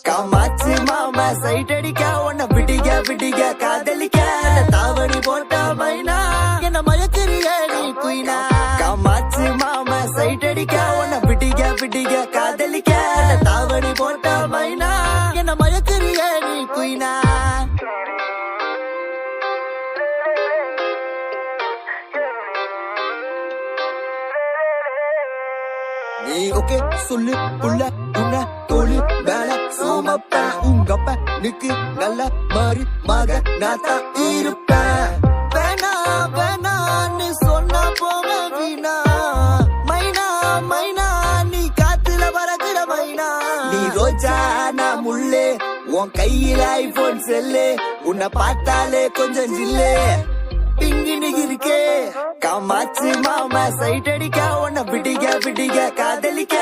காமாச்சு மாமா சைட் அடிக்க உன்ன விடிக காதலிக்க தாவணி போட்ட மைனா என்ன மயக்கிறிய நீ குயினா காமாச்சு மாமா சைட் அடிக்க உன்ன விடிக காதலிக்க தாவணி போட்ட மைனா என்ன மயக்கிறிய நீ குயினா நீ ஓகே சொல்லு புள்ள உன்ன தோழி மேல சோமப்ப உங்கப்ப நிக்கு நல்ல மாறி மக நாத்தா இருப்பேன் வேணா வேணான்னு சொன்னா போக வீணா மைனா மைனா நீ காத்துல பறக்குற மைனா நீ ரோஜா நான் முள்ளே உன் கையில ஐபோன் செல்லு உன்னை பார்த்தாலே கொஞ்சம் ஜில்லே பிங்கினு இருக்கே காமாச்சு மாமா சைட் அடிக்க உன்ன விடிக காதலிக்க